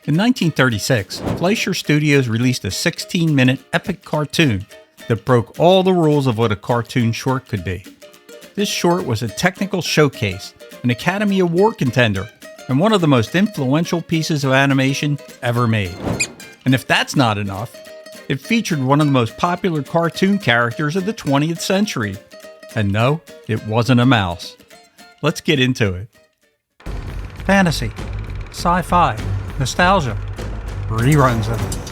In 1936, Fleischer Studios released a 16-minute epic cartoon that broke all the rules of what a cartoon short could be. This short was a technical showcase, an Academy Award contender, and one of the most influential pieces of animation ever made. And if that's not enough, it featured one of the most popular cartoon characters of the 20th century. And no, it wasn't a mouse. Let's get into it. Fantasy, sci-fi, nostalgia, reruns of it.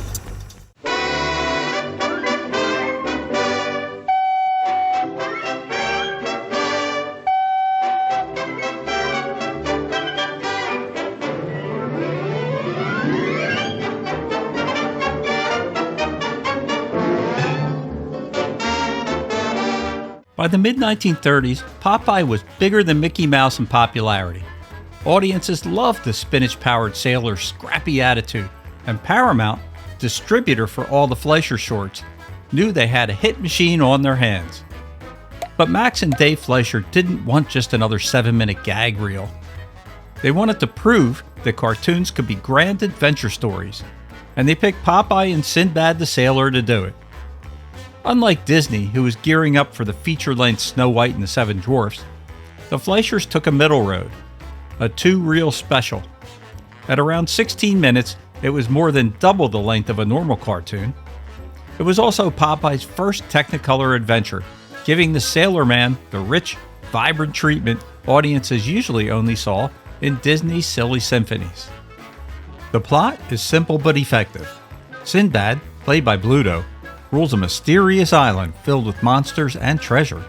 By the mid-1930s, Popeye was bigger than Mickey Mouse in popularity. Audiences loved the spinach-powered sailor's scrappy attitude, and Paramount, distributor for all the Fleischer shorts, knew they had a hit machine on their hands. But Max and Dave Fleischer didn't want just another 7-minute gag reel. They wanted to prove that cartoons could be grand adventure stories, and they picked Popeye and Sinbad the Sailor to do it. Unlike Disney, who was gearing up for the feature-length Snow White and the Seven Dwarfs, the Fleischers took a middle road, a two-reel special. At around 16 minutes, it was more than double the length of a normal cartoon. It was also Popeye's first Technicolor adventure, giving the Sailor Man the rich, vibrant treatment audiences usually only saw in Disney's silly symphonies. The plot is simple but effective. Sinbad, played by Bluto, rules a mysterious island filled with monsters and treasure.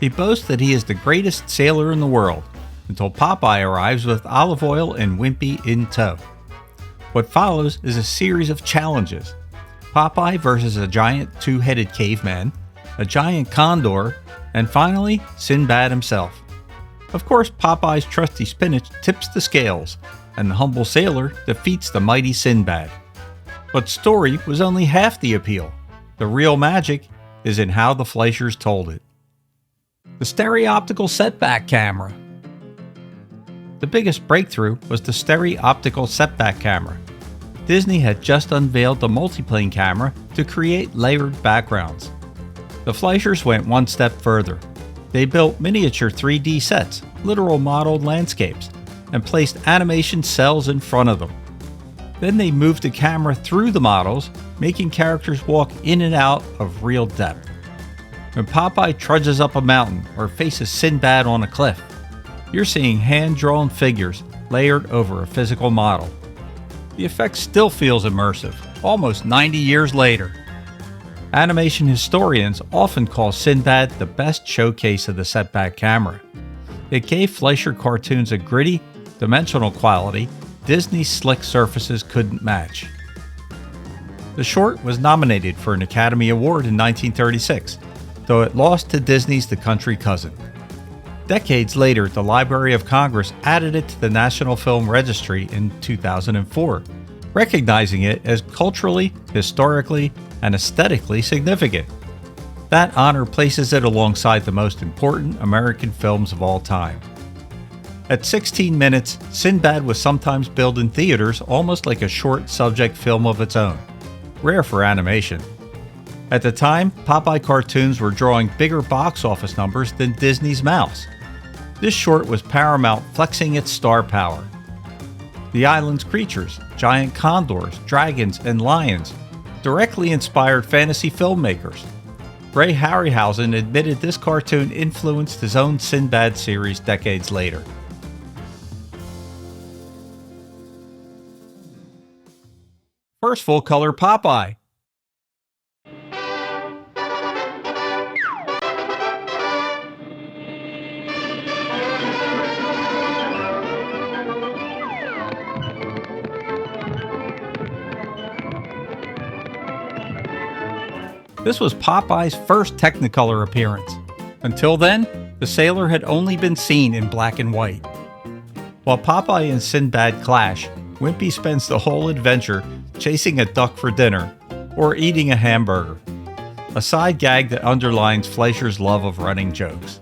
He boasts that he is the greatest sailor in the world, until Popeye arrives with olive oil and Wimpy in tow. What follows is a series of challenges. Popeye versus a giant two-headed caveman, a giant condor, and finally, Sinbad himself. Of course, Popeye's trusty spinach tips the scales, and the humble sailor defeats the mighty Sinbad. But story was only half the appeal. The real magic is in how the Fleischers told it. The stereoptical setback camera. The biggest breakthrough was the stereoptical setback camera. Disney had just unveiled the multiplane camera to create layered backgrounds. The Fleischers went one step further. They built miniature 3D sets, literal modeled landscapes, and placed animation cells in front of them. Then they moved the camera through the models, making characters walk in and out of real depth. When Popeye trudges up a mountain or faces Sinbad on a cliff, you're seeing hand-drawn figures layered over a physical model. The effect still feels immersive, almost 90 years later. Animation historians often call Sinbad the best showcase of the setback camera. It gave Fleischer cartoons a gritty, dimensional quality Disney's slick surfaces couldn't match. The short was nominated for an Academy Award in 1936, though it lost to Disney's The Country Cousin. Decades later, the Library of Congress added it to the National Film Registry in 2004, recognizing it as culturally, historically, and aesthetically significant. That honor places it alongside the most important American films of all time. At 16 minutes, Sinbad was sometimes billed in theaters almost like a short subject film of its own, rare for animation. At the time, Popeye cartoons were drawing bigger box office numbers than Disney's Mouse. This short was Paramount flexing its star power. The island's creatures, giant condors, dragons, and lions, directly inspired fantasy filmmakers. Ray Harryhausen admitted this cartoon influenced his own Sinbad series decades later. First full-color Popeye. This was Popeye's first Technicolor appearance. Until then, the sailor had only been seen in black and white. While Popeye and Sinbad clash, Wimpy spends the whole adventure chasing a duck for dinner or eating a hamburger, a side gag that underlines Fleischer's love of running jokes.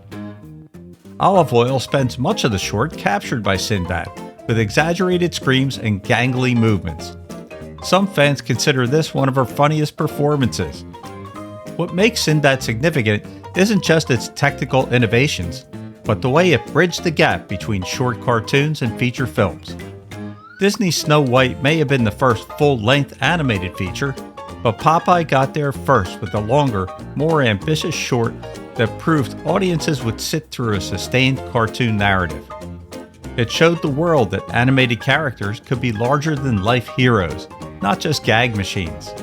Olive Oil spends much of the short captured by Sinbad, with exaggerated screams and gangly movements. Some fans consider this one of her funniest performances. What makes Sinbad significant isn't just its technical innovations, but the way it bridged the gap between short cartoons and feature films. Disney's Snow White may have been the first full-length animated feature, but Popeye got there first with a longer, more ambitious short that proved audiences would sit through a sustained cartoon narrative. It showed the world that animated characters could be larger-than-life heroes, not just gag machines.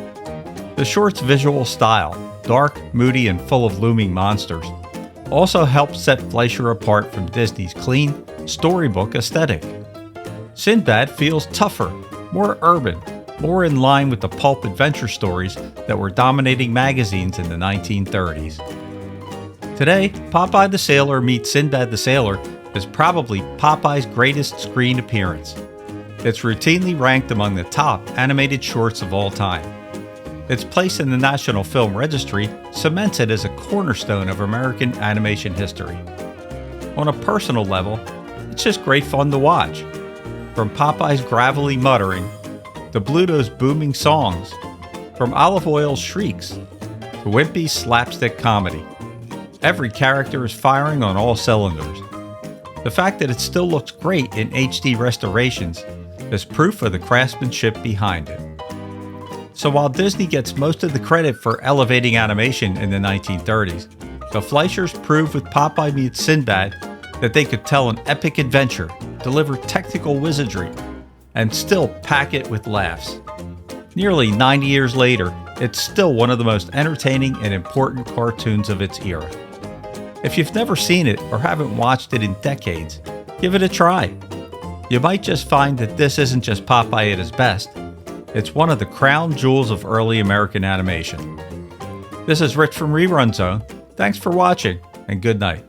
The short's visual style, dark, moody, and full of looming monsters, also helped set Fleischer apart from Disney's clean, storybook aesthetic. Sinbad feels tougher, more urban, more in line with the pulp adventure stories that were dominating magazines in the 1930s. Today, Popeye the Sailor meets Sinbad the Sailor is probably Popeye's greatest screen appearance. It's routinely ranked among the top animated shorts of all time. Its place in the National Film Registry cements it as a cornerstone of American animation history. On a personal level, it's just great fun to watch. From Popeye's gravelly muttering, to Bluto's booming songs, from Olive Oil's shrieks, to Wimpy's slapstick comedy. Every character is firing on all cylinders. The fact that it still looks great in HD restorations is proof of the craftsmanship behind it. So while Disney gets most of the credit for elevating animation in the 1930s, the Fleischers proved with Popeye meets Sinbad that they could tell an epic adventure, deliver technical wizardry, and still pack it with laughs. Nearly 90 years later, it's still one of the most entertaining and important cartoons of its era. If you've never seen it or haven't watched it in decades, give it a try. You might just find that this isn't just Popeye at his best. It's one of the crown jewels of early American animation. This is Rich from Rerun Zone. Thanks for watching, and good night.